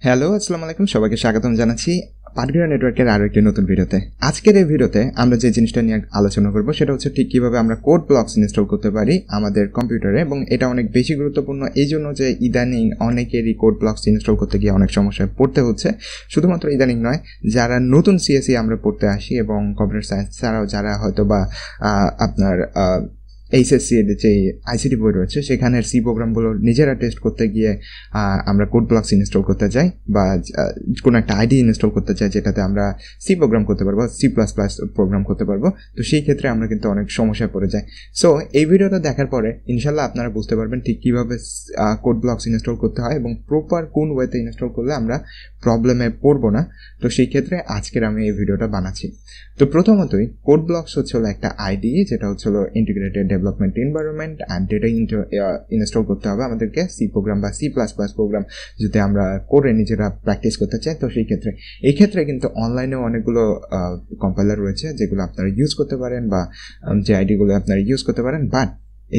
Hello, আসসালামু আলাইকুম। সবাইকে স্বাগতম জানাচ্ছি পাথগ্রিহ নেটওয়ার্কের আরও একটি নতুন ভিডিওতে। আজকের এই ভিডিওতে আমরা যে জিনিসটা নিয়ে আলোচনা করব সেটা হচ্ছে ঠিক কীভাবে আমরা কোড ব্লকস ইনস্টল করতে পারি আমাদের কম্পিউটারে, এবং এটা অনেক বেশি গুরুত্বপূর্ণ এই জন্য যে ইদানিং অনেকেরই কোড ব্লকস ইনস্টল করতে গিয়ে অনেক সমস্যায় পড়তে হচ্ছে। শুধুমাত্র ইদানিং নয়, যারা নতুন সিএসই আমরা পড়তে আসি এবং কম্পিউটার সায়েন্স ছাড়াও যারা হয়তো বা আপনার এইচএসসি এর যে আইসিটি বই রয়েছে সেখানের সি প্রোগ্রামগুলো নিজেরা টেস্ট করতে গিয়ে আমরা কোড ব্লকস ইনস্টল করতে যাই বা কোনো একটা আইডি ইনস্টল করতে চাই যেটাতে আমরা সি প্রোগ্রাম করতে পারবো, C++ প্রোগ্রাম করতে পারবো। তো সেই ক্ষেত্রে আমরা কিন্তু অনেক সমস্যায় পড়ে যাই। সো এই ভিডিওটা দেখার পরে ইনশাল্লাহ আপনারা বুঝতে পারবেন ঠিক কীভাবে কোড ব্লকস ইনস্টল করতে হয় এবং প্রপার কোন ওয়েতে ইনস্টল করলে আমরা প্রবলেমে পড়বো না। তো সেই ক্ষেত্রে আজকের আমি এই ভিডিওটা বানাচ্ছি। তো প্রথমতই কোড ব্লকস হচ্ছিল একটা আইডি, যেটা হচ্ছিল integrated development environment, and data install করতে হবে আমাদেরকে সি প্রোগ্রাম বা C++ প্রোগ্রাম যদি আমরা করে নিজেরা প্র্যাকটিস করতে চাই। তো সেই ক্ষেত্রে এই ক্ষেত্রে কিন্তু অনলাইনেও অনেকগুলো কম্পাইলার রয়েছে যেগুলো আপনারা ইউজ করতে পারেন বা যে আইডিগুলো আপনারা ইউজ করতে পারেন। বাট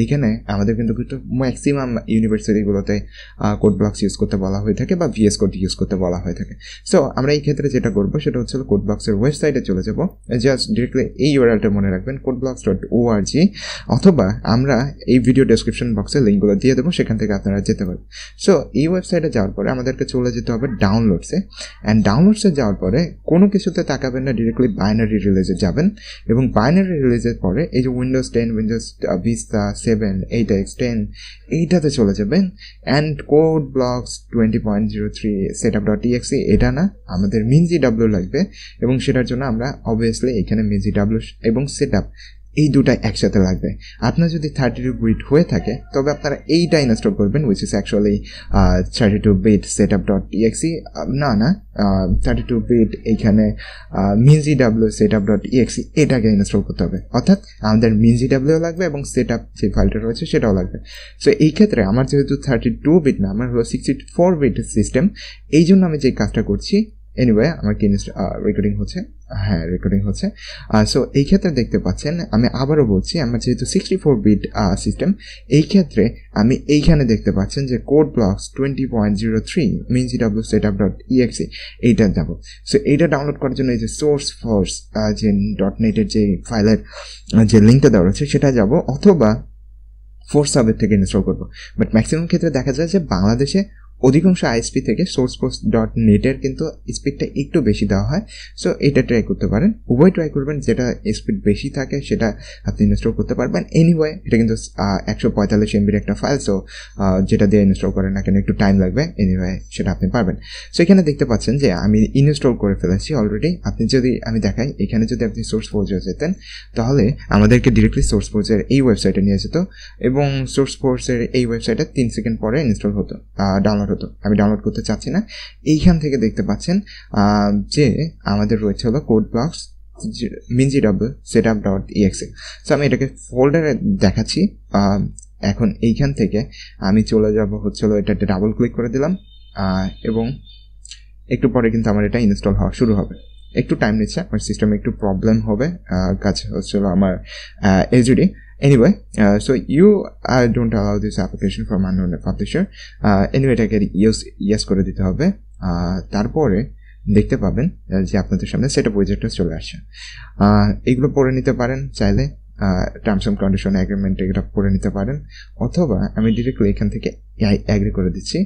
এইখানে আমাদের কিন্তু ম্যাক্সিমাম ইউনিভার্সিটিগুলোতে কোড ব্লকস ইউজ করতে বলা হয়ে থাকে বা VS কোড ইউজ করতে বলা হয়ে থাকে। সো আমরা এই ক্ষেত্রে যেটা করবো সেটা হচ্ছে কোড ব্লকসের ওয়েবসাইটে চলে যাব। জাস্ট ডিরেক্টলি এই URL-টা মনে রাখবেন, codeblocks.org, অথবা আমরা এই ভিডিও ডেসক্রিপশন বক্সে লিঙ্কগুলো দিয়ে দেবো, সেখান থেকে আপনারা যেতে পারবেন। সো এই ওয়েবসাইটে যাওয়ার পরে আমাদেরকে চলে যেতে হবে ডাউনলোডসে, অ্যান্ড ডাউনলোডসে যাওয়ার পরে কোনো কিছুতে তাকাবেন না, ডিরেক্টলি বাইনারি রিলিজে যাবেন, এবং বাইনারি রিলিজের পরে এই যে উইন্ডোজ 10, উইন্ডোজ ভিস্তা 7, 8X, 10 এইটাতে চলে যাবেন। অ্যান্ড কোড ব্লকস 20.03 setup.exe এটা না, আমাদের minzw লাগবে, এবং সেটার জন্য আমরা অবভিয়াসলি এখানে minzw এবং সেটআপ এই দুটাই একসাথে লাগবে। আপনার যদি 32 বিট হয়ে থাকে তবে আপনারা এইটা ইনস্টল করবেন, which is actually 32 bit setup.exe, না 32 বিট এইখানে minzw setup.exe এটাকে ইনস্টল করতে হবে। অর্থাৎ আমাদের minzw লাগবে এবং সেটআপ যে ফাইলটা রয়েছে সেটাও লাগবে। সো এই ক্ষেত্রে আমার যেহেতু 32 বিট না, আমার হলো 64 বিট সিস্টেম, এই জন্য আমি যে কাজটা করছি, এনিওয়ে আমার কি রেকর্ডিং হচ্ছে, হ্যাঁ রেকর্ডিং হচ্ছে। সো এই ক্ষেত্রে দেখতে পাচ্ছেন, আমি আবারও বলছি, আমার যেহেতু 64 বিট সিস্টেম, এই ক্ষেত্রে আমি এইখানে দেখতে পাচ্ছেন যে কোড ব্লকস 20.03 minzw setup.exe এইটা যাব। সো এইটা ডাউনলোড করার জন্য এই যে সোর্স ফোর্স যে .net-এর যে ফাইলের যে লিঙ্কটা দেওয়া রয়েছে সেটা যাব, অথবা ফোর্স হাবের থেকে ইনস্টল করবো। বাট ম্যাক্সিমাম ক্ষেত্রে দেখা যায় যে বাংলাদেশে অধিকাংশ আইএসপি থেকে sourceforce.net-এর কিন্তু স্পিডটা একটু বেশি দেওয়া হয়। সো এটা ট্রাই করতে পারেন, উভয় ট্রাই করবেন, যেটা স্পিড বেশি থাকে সেটা আপনি ইনস্টল করতে পারবেন। এনিওয়ে এটা কিন্তু 145 MB একটা ফাইল, সো যেটা দিয়ে ইনস্টল করেন না কেন একটু টাইম লাগবে, এনিওয়ে সেটা আপনি পারবেন। সো এখানে দেখতে পাচ্ছেন যে আমি ইনস্টল করে ফেলেছি অলরেডি। আপনি যদি আমি দেখাই, এখানে যদি আপনি সোর্সফোর্সে যেতেন তাহলে আমাদেরকে ডিরেক্টলি সোর্সফোর্সের এই ওয়েবসাইটে নিয়ে যেত, এবং সোর্সফোর্সের এই ওয়েবসাইটে 3 সেকেন্ড পরে ইনস্টল হতো, ডাউনলোড হতো। আমি ডাউনলোড করতে চাচ্ছি না। এইখান থেকে দেখতে পাচ্ছেন যে আমাদের রয়েছে হলো code blocks minzw setup.exe। So আমি এটাকে ফোল্ডারে দেখাচ্ছি। এখন এইখান থেকে আমি চলে যাব হচ্ছিল, এটাতে ডাবল ক্লিক করে দিলাম, এবং একটু পরে কিন্তু আমার এটা ইনস্টল হওয়া শুরু হবে। একটু টাইম নিচ্ছে, আমার সিস্টেমে একটু প্রবলেম হবে, কাজ হচ্ছিল আমার HDD। Anyway, so you don't allow this application from unknown publisher. Anyway, এটাকে yes করে দিতে হবে। তারপরে দেখতে পাবেন যে আপনাদের সামনে সেটআপ উইজেটটা চলে আসছে। এগুলো পড়ে নিতে পারেন চাইলে, টার্মস অ্যান্ড কন্ডিশন এগ্রিমেন্ট এগুলো পড়ে নিতে পারেন, অথবা আমি ডিরেক্টলি এখান থেকে অ্যাগ্রি করে দিচ্ছি,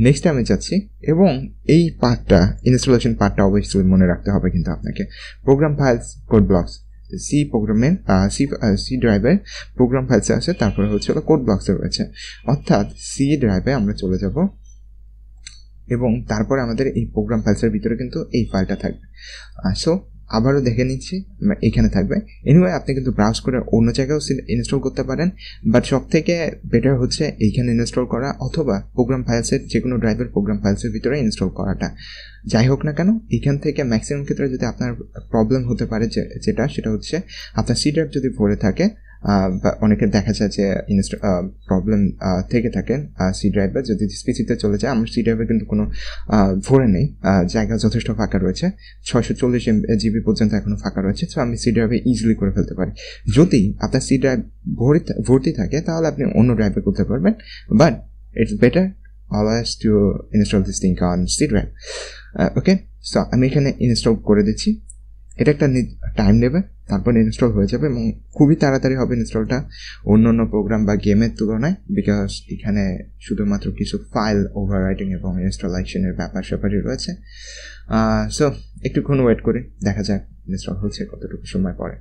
নেক্সট আমি যাচ্ছি। এবং এই পার্টটা, ইনস্টলেশন পার্টটা অবশ্যই মনে রাখতে হবে কিন্তু আপনাকে। Program files, code blocks, C প্রোগ্রামের সি ড্রাইভের প্রোগ্রাম ফাইলসে আছে, তারপরে হচ্ছে কোড ব্লকসে রয়েছে। অর্থাৎ সি ড্রাইভে আমরা চলে যাব, এবং তারপরে আমাদের এই প্রোগ্রাম ফাইলসের ভিতরে কিন্তু এই ফাইলটা থাকবে। সো আবারও দেখে নিচ্ছি, এখানে থাকবে। এনিওয়ে আপনি কিন্তু ব্রাউজ করে অন্য জায়গায়ও ইনস্টল করতে পারেন, বাট সব থেকে বেটার হচ্ছে এইখানে ইনস্টল করা, অথবা প্রোগ্রাম ফাইলসের যে কোনো ড্রাইভের প্রোগ্রাম ফাইলসের ভিতরে ইনস্টল করাটা। যাই হোক না কেন, এখান থেকে ম্যাক্সিমাম ক্ষেত্রে যদি আপনার প্রবলেম হতে পারে সেটা হচ্ছে আপনার সি ড্রাইভ যদি ভরে থাকে, বা অনেকের দেখা যায় যে প্রবলেম থেকে থাকেন সি ড্রাইভে, যদি পিসিতে চলে যায়। আমার সি ড্রাইভে কিন্তু কোনো ভরে নেই, জায়গা যথেষ্ট ফাঁকা রয়েছে, 640 GB পর্যন্ত এখনও ফাঁকা রয়েছে। সো আমি সি ড্রাইভে ইজিলি করে ফেলতে পারি। যদি আপনার সি ড্রাইভ ভর্তি থাকে তাহলে আপনি অন্য ড্রাইভে করতে পারবেন, but it's better allow us to install this thing on C drive. Okay, so আমি এখানে ইনস্টল করে দিচ্ছি। এটা একটা টাইম নেবে, তারপর ইনস্টল হয়ে যাবে এবং খুবই তাড়াতাড়ি হবে ইনস্টলটা অন্য অন্য প্রোগ্রাম বা গেমের তুলনায়, বিকজ এখানে শুধুমাত্র কিছু ফাইল ওভাররাইটিং এবং ইনস্টলেশনের ব্যাপারই রয়েছে। সো একটুক্ষণ ওয়েট করে দেখা যাক ইনস্টল হচ্ছে কতটুকু সময় পরে।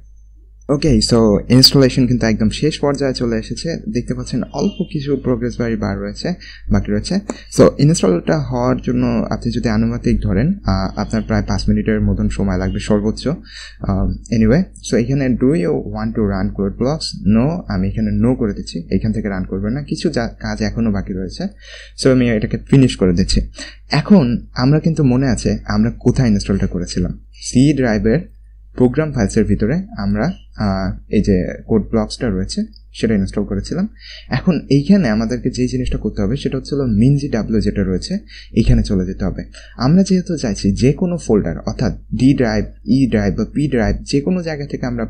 ওকে, সো ইনস্টলেশন কিন্তু একদম শেষ পর্যায়ে চলে এসেছে। দেখতে পাচ্ছেন অল্প কিছু প্রোগ্রেস বাকি রয়েছে। সো ইনস্টলটা হওয়ার জন্য আপনি যদি আনুমানিক ধরেন আপনার প্রায় 5 মিনিটের মতন সময় লাগবে সর্বোচ্চ। এনিওয়ে, সো এখানে do you want to run code blocks? No, আমি এখানে নো করে দিচ্ছি। এখান থেকে রান করবে না, কিছু কাজ এখনও বাকি রয়েছে। সো আমি এটাকে ফিনিশ করে দিচ্ছি। এখন আমরা কিন্তু মনে আছে আমরা কোথায় ইনস্টলটা করেছিলাম। সি ড্রাইভের প্রোগ্রাম ফাইলসের ভিতরে আমরা এই যে কোড ব্লকসটা রয়েছে সেটা ইনস্টল করেছিলাম। এখন এইখানে আমাদেরকে যে জিনিসটা করতে হবে সেটা হচ্ছিল mingw যেটা রয়েছে এইখানে চলে যেতে হবে। আমরা যেহেতু চাইছি যে কোনো ফোল্ডার, অর্থাৎ ডি ড্রাইভ, ই ড্রাইভ বা পি ড্রাইভ, যে কোনো জায়গা থেকে আমরা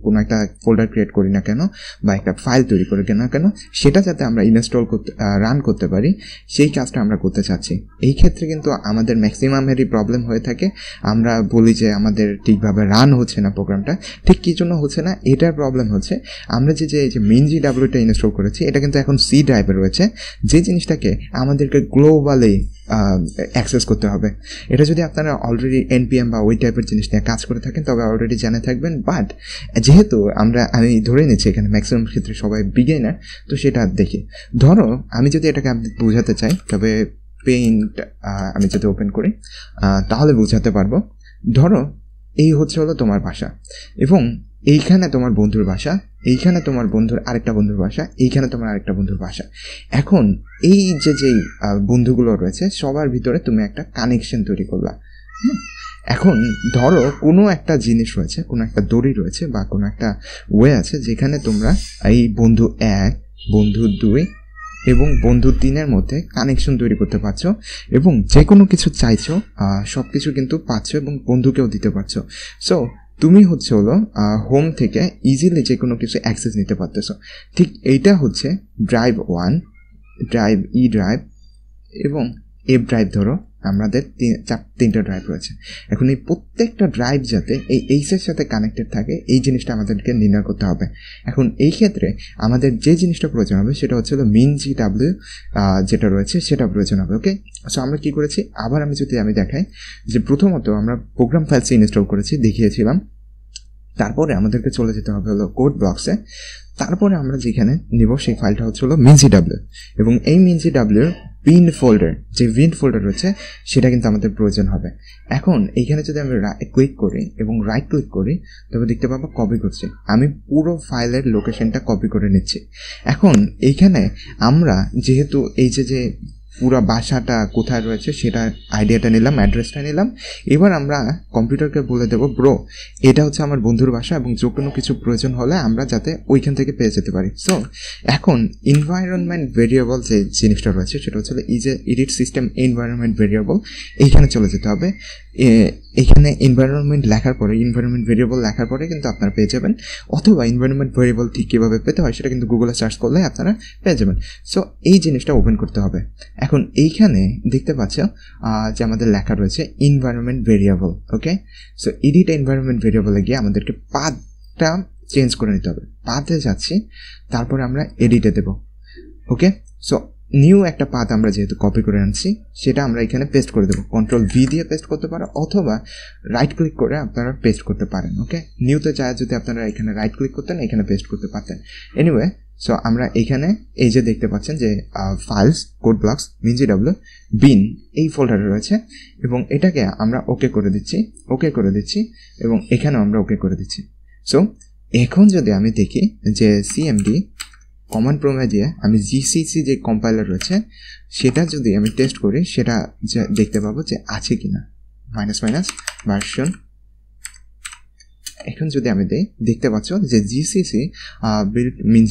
কোনো একটা ফোল্ডার ক্রিয়েট করি না কেন বা একটা ফাইল তৈরি করি না কেন, সেটা যাতে আমরা ইনস্টল করতে রান করতে পারি সেই কাজটা আমরা করতে চাচ্ছি। এই ক্ষেত্রে কিন্তু আমাদের ম্যাক্সিমামেরই প্রবলেম হয়ে থাকে। আমরা বলি যে আমাদের ঠিকভাবে রান হচ্ছে না প্রোগ্রামটা। ঠিক কী জন্য হচ্ছে না, এটার প্রবলেম হচ্ছে আমরা যে mingwটা ইনস্টল করেছি এটা কিন্তু এখন সি ড্রাইভে রয়েছে, যে জিনিসটাকে আমাদেরকে গ্লোবালি অ্যাক্সেস করতে হবে। এটা যদি আপনারা অলরেডি npm বা ওই টাইপের জিনিস নিয়ে কাজ করে থাকেন তবে অলরেডি জেনে থাকবেন। বাট যেহেতু আমি ধরে নিচ্ছি এখানে ম্যাক্সিমাম ক্ষেত্রে সবাই বিগিনার, তো সেটা দেখি। ধরো আমি যদি এটাকে আপনি বোঝাতে চাই, তবে পেইন্ট আমি যদি ওপেন করি তাহলে বোঝাতে পারবো। ধরো এই হলো তোমার বাসা এবং এইখানে তোমার বন্ধুর বাসা, এইখানে তোমার বন্ধুর আরেকটা বন্ধুর বাসা, এইখানে তোমার আরেকটা বন্ধুর বাসা। এখন এই যেই বন্ধুগুলো রয়েছে সবার ভিতরে তুমি একটা কানেকশন তৈরি করলা। এখন ধরো কোনো একটা জিনিস রয়েছে, কোনো একটা দড়ি রয়েছে বা কোনো একটা ওয়ে আছে যেখানে তোমরা এই বন্ধু 1, বন্ধু 2 এবং বন্ধু 3-এর মধ্যে কানেকশন তৈরি করতে পারছো এবং যে কোনো কিছু চাইছো সব কিছু কিন্তু পাচ্ছ এবং বন্ধুকেও দিতে পারছো। সো তুমি হোম থেকে ইজিলি যে কোনো কিছু অ্যাক্সেস নিতে পারতেছো। ঠিক এইটা হচ্ছে ড্রাইভ 1, ড্রাইভ ই ড্রাইভ এবং এফ ড্রাইভ। ধরো আমাদের 3টা ড্রাইভ রয়েছে। এখন এই প্রত্যেকটা ড্রাইভ যাতে এই এইচের সাথে কানেক্টেড থাকে এই জিনিসটা আমাদেরকে নির্ণয় করতে হবে। এখন এই ক্ষেত্রে আমাদের যে জিনিসটা প্রয়োজন হবে সেটা mingw যেটা রয়েছে সেটা প্রয়োজন হবে। ওকে, সো আমরা কী করেছি আবার আমি দেখাই যে প্রথমত আমরা প্রোগ্রাম ফাইলস ইনস্টল করেছি, দেখিয়েছিলাম। তারপরে আমাদেরকে চলে যেতে হবে কোড ব্লকসে। তারপরে আমরা যেখানে নিব সেই ফাইলটা mingw এবং এই mingw বিন ফোল্ডার, যে বিন ফোল্ডার রয়েছে সেটা কিন্তু আমাদের প্রয়োজন হবে। এখন এইখানে যদি আমি ক্লিক করি এবং রাইট ক্লিক করি তবে দেখতে পাবো কপি করছি। আমি পুরো ফাইলের লোকেশনটা কপি করে নিচ্ছি। এখন এইখানে আমরা যেহেতু এই যে পুরো বাসাটা কোথায় রয়েছে সেটা আইডিয়াটা নিলাম, অ্যাড্রেসটা নিলাম। এবার আমরা কম্পিউটারকে বলে দেবো ব্রো এটা হচ্ছে আমার বন্ধুর বাসা এবং যে কোনো কিছু প্রয়োজন হলে আমরা যাতে ওইখান থেকে পেয়ে যেতে পারি। সো এখন এনভায়রনমেন্ট ভেরিয়েবল যে জিনিসটা রয়েছে সেটা এডিট সিস্টেম এনভায়রনমেন্ট ভেরিয়েবল, এইখানে চলে যেতে হবে। এখানে এনভায়রনমেন্ট লেখার পরে, এনভায়রনমেন্ট ভেরিয়েবল লেখার পরে কিন্তু আপনারা পেয়ে যাবেন, অথবা এনভায়রনমেন্ট ভেরিয়েবল ঠিক কীভাবে পেতে হয় সেটা কিন্তু গুগলে সার্চ করলে আপনারা পেয়ে যাবেন। সো এই জিনিসটা ওপেন করতে হবে। এখন এইখানে দেখতে পাচ্ছ যে আমাদের লেখা রয়েছে এনভায়রনমেন্ট ভেরিয়েবল। ওকে, সো এডিট এনভায়রনমেন্ট ভেরিয়েবলে গিয়ে আমাদেরকে পাথটা চেঞ্জ করে নিতে হবে। পাথে যাচ্ছি, তারপরে আমরা এডিটে দেব। ওকে, সো নিউ একটা পাথ আমরা যেহেতু কপি করে আনছি সেটা আমরা এখানে পেস্ট করে দেবো। Ctrl+V দিয়ে পেস্ট করতে পারো অথবা রাইট ক্লিক করে আপনারা পেস্ট করতে পারেন। ওকে, নিউতে চায় যদি আপনারা এখানে রাইট ক্লিক করতেন এখানে পেস্ট করতে পারতেন। এনিওয়ে, সো আমরা এখানে এই যে দেখতে পাচ্ছেন যে ফাইলস কোড ব্লকস mingw বিন এই ফোল্ডারে রয়েছে এবং এটাকে আমরা ওকে করে দিচ্ছি এবং এখানেও আমরা ওকে করে দিচ্ছি। সো এখন যদি আমি দেখি যে সিএমডি কমান্ড প্রোগ্রামে দিয়ে আমি জিসিসি যে কম্পাইলার রয়েছে সেটা যদি আমি টেস্ট করি সেটা দেখতে পাবো যে আছে কিনা ভার্সন। এখন যদি আমি দেখতে পাচ্ছ যে জিসিসি বিল্ড mingw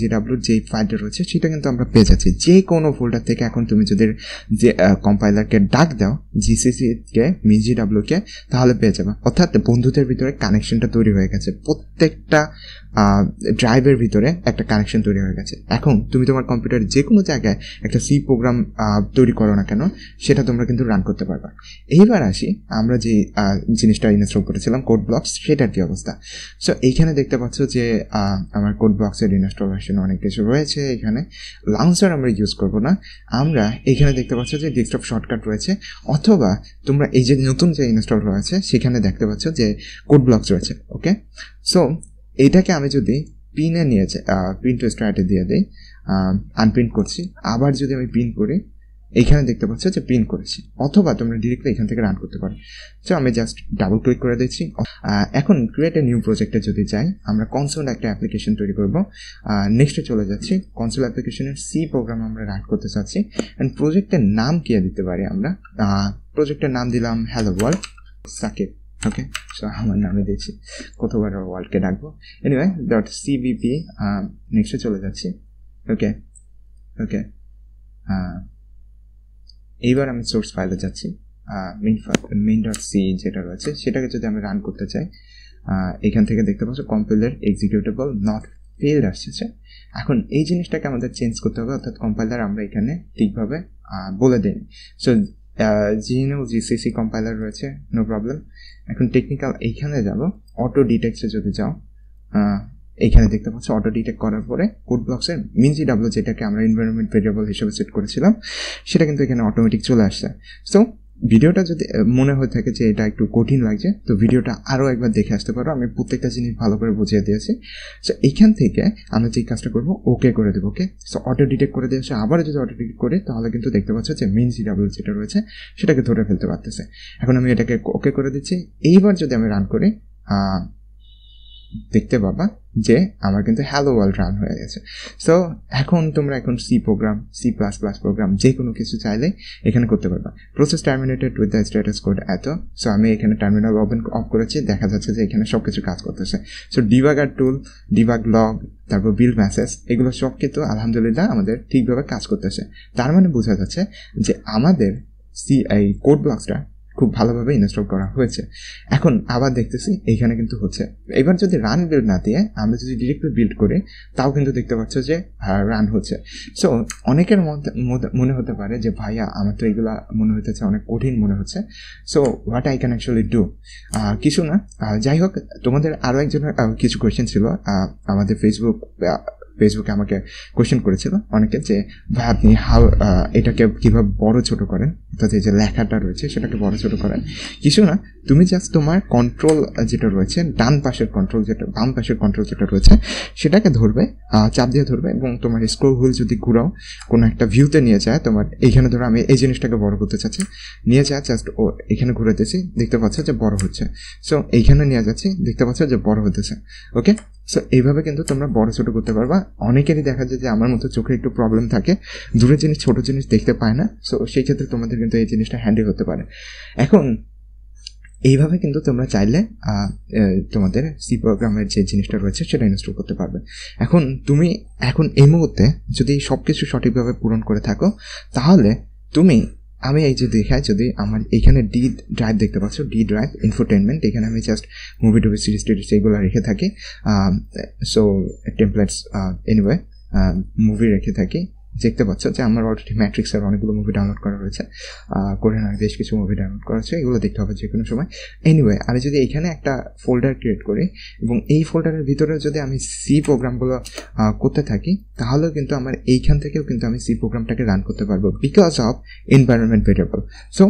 যে ফাইলটা রয়েছে সেটা কিন্তু আমরা পেয়ে যাচ্ছি যে কোনো ফোল্ডার থেকে। এখন তুমি যদি যে কম্পাইলারকে ডাক দাও জিসিসিকে মিনজিডাব্লিউকে তাহলে পেয়ে যাবে। অর্থাৎ বন্ধুদের ভিতরে কানেকশনটা তৈরি হয়ে গেছে, প্রত্যেকটা ড্রাইভের ভিতরে একটা কানেকশন তৈরি হয়ে গেছে। এখন তুমি তোমার কম্পিউটারে যে কোনো জায়গায় একটা সি প্রোগ্রাম তৈরি করো না কেন, সেটা তোমরা কিন্তু রান করতে পারবা। এইবার আসি আমরা যে জিনিসটা ইনস্টল করেছিলাম কোড ব্লকস, সেটার কি অবস্থা। সো এইখানে দেখতে পাচ্ছ যে আমার কোড ব্লকসের ইনস্টলেশন অনেক কিছু রয়েছে। এখানে লঞ্চার আমরা ইউজ করব না, আমরা এখানে দেখতে পাচ্ছ যে ডেস্কটপ শর্টকাট রয়েছে, অথবা তোমরা এই যে নতুন যে ইনস্টল রয়েছে সেখানে দেখতে পাচ্ছ যে কোড ব্লকস রয়েছে। ওকে, সো এইটাকে আমি যদি পিনে নিয়ে যাই, পিন টু স্টার্টে দিয়ে দিই, আনপ্রিন্ট করছি, আবার যদি আমি পিন করি এইখানে দেখতে পাচ্ছ যে পিন করেছি, অথবা তোমরা ডিরেক্টলি এখান থেকে রান করতে পারো। সো আমি জাস্ট ডাবল ক্লিক করে দিচ্ছি। এখন ক্রিয়েট এ নিউ প্রজেক্টে যদি যাই, আমরা কনসোল একটা অ্যাপ্লিকেশন তৈরি করব। নেক্সটে চলে যাচ্ছি, কনসোল অ্যাপ্লিকেশনের সি প্রোগ্রাম আমরা রান করতে চাচ্ছি। অ্যান্ড প্রজেক্টের নাম কি দিতে পারি আমরা, প্রজেক্টের নাম দিলাম হ্যালো ওয়ার্ল্ড সাকিব। ওকে, সো আমার নামে দিয়েছি, কতবার ওয়ার্ল্ডকে ডাকবো। এনিওয়ে .cbp, নেক্সটে চলে যাচ্ছি। ওকে ওকে, এইবার আমি সোর্স ফাইলে যাচ্ছি, main.c যেটা রয়েছে সেটাকে যদি আমি রান করতে চাই, এখান থেকে দেখতে পাচ্ছ কম্পাইলার এক্সিকিউটেবল নট ফেইল্ড আসছে। এখন এই জিনিসটাকে আমাদের চেঞ্জ করতে হবে, অর্থাৎ কম্পাইলার আমরা এখানে ঠিকভাবে বলে দিই। সো জিসিসি কম্পাইলার রয়েছে, নো প্রবলেম। এখন টেকনিক্যাল এইখানে যাব, অটো ডিটেক্টে যদি যাও, এইখানে দেখতে পাচ্ছ অটো ডিটেক্ট করার পরে কোড ব্লকসের মিনজিডাব্লিউ যেটাকে আমরা এনভায়রনমেন্ট ভেরিয়েবল হিসেবে সেট করেছিলাম সেটা কিন্তু এখানে অটোমেটিক চলে আসছে। সো ভিডিওটা যদি মনে হয়ে থাকে যে এটা একটু কঠিন লাগছে, তো ভিডিওটা আরও একবার দেখে আসতে পারো, আমি প্রত্যেকটা জিনিস ভালো করে বুঝিয়ে দিয়েছি। সো এইখান থেকে আমরা যে কাজটা করবো, ওকে করে দেবো। ওকে, সো অটো ডিটেক্ট করে দিয়েছে, আবার যদি অটো ডিটেক্ট করি তাহলে কিন্তু দেখতে পাচ্ছ যে মিনজিডাব্লিউ যেটা রয়েছে সেটাকে ধরে ফেলতে পারতেছে। এখন আমি এটাকে ওকে করে দিচ্ছি। এইবার যদি আমি রান করি, দেখতে পাবা যে আমার কিন্তু হ্যালো ওয়ার্ল্ড রান হয়ে গেছে। সো এখন তোমরা সি প্রোগ্রাম, C++ প্রোগ্রাম যে কোনো কিছু চাইলে এখানে করতে পারবা। Process terminated with the status code এত। সো আমি এখানে টার্মিনাল অফ করেছি, দেখা যাচ্ছে যে এখানে সব কিছু কাজ করতেছে। সো ডিবাগার টুল, ডিবাগ লগ, তারপর বিল্ড মেসেজ, এগুলো সব কিন্তু আলহামদুলিল্লাহ আমাদের ঠিকভাবে কাজ করতেছে। তার মানে বোঝা যাচ্ছে যে আমাদের এই কোড ব্লকসটা খুব ভালোভাবে ইনস্টল করা হয়েছে। এখন আবার দেখতেছি এইখানে কিন্তু হচ্ছে। এবার যদি রান বিল্ড না দিয়ে আমরা যদি ডিরেক্টলি বিল্ড করি, তাও কিন্তু দেখতে পাচ্ছ যে রান হচ্ছে। সো অনেকের মনে হতে পারে যে ভাইয়া আমার তো এগুলা মনে হইতেছে অনেক কঠিন মনে হচ্ছে, so what I can actually do. কিছু না, যাই হোক, তোমাদের আরও একজনের কিছু কোয়েশ্চেন ছিল আমাদের ফেসবুকে আমাকে কোয়েশ্চেন করেছিল অনেকে, যে ভাই আপনি এটাকে কীভাবে বড় ছোট করেন, অর্থাৎ এই যে লেখাটা রয়েছে সেটাকে বড় ছোট করেন। কিছু না, তুমি জাস্ট তোমার কন্ট্রোল যেটা রয়েছে, ডান পাশের কন্ট্রোল যেটা, বাম পাশের কন্ট্রোল যেটা রয়েছে সেটাকে ধরবে, চাপ দিয়ে ধরবে, এবং তোমার স্ক্রল হুইল যদি ঘুরাও কোনো একটা ভিউতে নিয়ে যায়, তোমার এইখানে ধরো আমি এই জিনিসটাকে বড় করতে চাচ্ছি, নিয়ে যায় জাস্ট ও এখানে ঘুরাতেছি, দেখতে পাচ্ছ যে বড় হচ্ছে। সো এইখানে নিয়ে যাচ্ছি, দেখতে পাচ্ছ যে বড় হতেছে। ওকে, সো এইভাবে কিন্তু তোমরা বড় ছোটো করতে পারবা। অনেকেরই দেখা যায় যে আমার মতো চোখে একটু প্রবলেম থাকে, দূরের জিনিস ছোটো জিনিস দেখতে পায় না। সো সেই ক্ষেত্রে তোমাদের কিন্তু এই জিনিসটা হ্যান্ডেল হতে পারে। এখন এইভাবে কিন্তু তোমরা চাইলে তোমাদের সি প্রোগ্রামের যে জিনিসটা রয়েছে সেটা ইনস্টল করতে পারবে। এখন এই মুহূর্তে যদি সব কিছু সঠিকভাবে পূরণ করে থাকো, তাহলে আমি এই যে দেখাই, যদি আমার এইখানে ডি ড্রাইভ দেখতে পাচ্ছ, ডি ড্রাইভ ইনফোটেনমেন্ট, এখানে আমি জাস্ট মুভি টুভি সিরিজ টিরিজ এগুলো রেখে থাকি। সো টেমপ্লেটস, এনিওয়ে মুভি রেখে থাকি। দেখতে পাচ্ছ যে আমার অলরেডি ম্যাট্রিক্সের অনেকগুলো মুভি ডাউনলোড করা রয়েছে, কোরিয়ান বেশ কিছু মুভি ডাউনলোড করা হচ্ছে, এগুলো দেখতে হবে যে কোনো সময়। এনিওয়ে, আমি যদি এইখানে একটা ফোল্ডার ক্রিয়েট করি এবং এই ফোল্ডারের ভিতরে যদি আমি সি প্রোগ্রামগুলো করতে থাকি, তাহলেও কিন্তু আমার এইখান থেকেও কিন্তু আমি সি প্রোগ্রামটাকে রান করতে পারবো, because of environment variable. So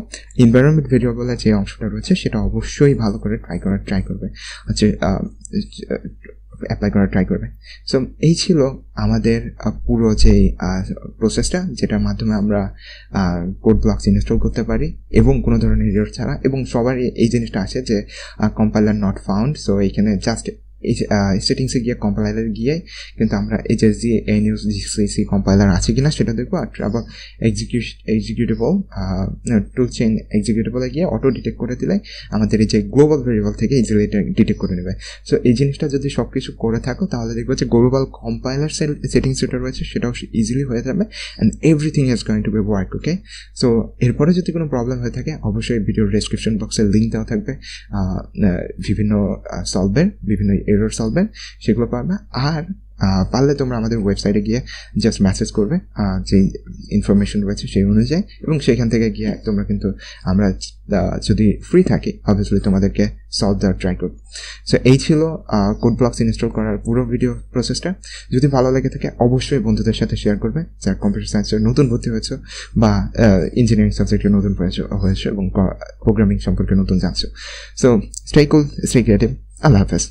environment ভেরিয়েবলের যে অংশটা রয়েছে সেটা অবশ্যই ভালো করে ট্রাই করবে, অ্যাপ্লাই করার ট্রাই করবে। সো এই ছিল আমাদের পুরো যে প্রসেসটা, যেটার মাধ্যমে আমরা কোড ব্লকস ইনস্টল করতে পারি এবং কোনো ধরনের এরর ছাড়া, এবং সবারই এই জিনিসটা আসে যে কম্পাইলার নট ফাউন্ড। সো এইখানে জাস্ট এই সেটিংসে গিয়ে কম্পাইলারে গিয়ে কিন্তু আমরা HSD NUS GCC কম্পাইলার আছে কিনা সেটা দেখবো। আর আবার এক্সিকিউটেবল টুল চেইন এক্সিকিউটেবলে গিয়ে অটো ডিটেক্ট করে দিলে আমাদের এই যে গ্লোবাল ভেরিয়েবল থেকে ইজিলি এটা ডিটেক্ট করে নেবে। সো এই জিনিসটা যদি সব কিছু করে থাকো তাহলে দেখবো যে গ্লোবাল কম্পাইলার সেটিংস যেটা রয়েছে সেটাও ইজিলি হয়ে যাবে and everything is going to be work. Okay, so এরপরে যদি কোনো প্রবলেম হয়ে থাকে অবশ্যই ভিডিওর ডেসক্রিপশন বক্সে লিঙ্ক দেওয়া থাকবে বিভিন্ন বিভিন্ন এরর সলভের, সেগুলো পারবে। আর পারলে তোমরা আমাদের ওয়েবসাইটে গিয়ে জাস্ট মেসেজ করবে যেই ইনফরমেশন রয়েছে সেই অনুযায়ী, এবং সেখান থেকে গিয়ে তোমরা কিন্তু আমরা যদি ফ্রি থাকি অবভিয়াসলি তোমাদেরকে সলভ দেওয়ার ট্রাই করব। সো এই ছিল কোড ব্লকস ইনস্টল করার পুরো ভিডিও প্রসেসটা। যদি ভালো লেগে থাকে অবশ্যই বন্ধুদের সাথে শেয়ার করবে যারা কম্পিউটার সায়েন্সের নতুন ভর্তি হয়েছে বা ইঞ্জিনিয়ারিং সাবজেক্টে নতুন হয়েছে এবং প্রোগ্রামিং সম্পর্কে নতুন জানছো। So stay cool, stay creative, আল্লাহ হাফেজ।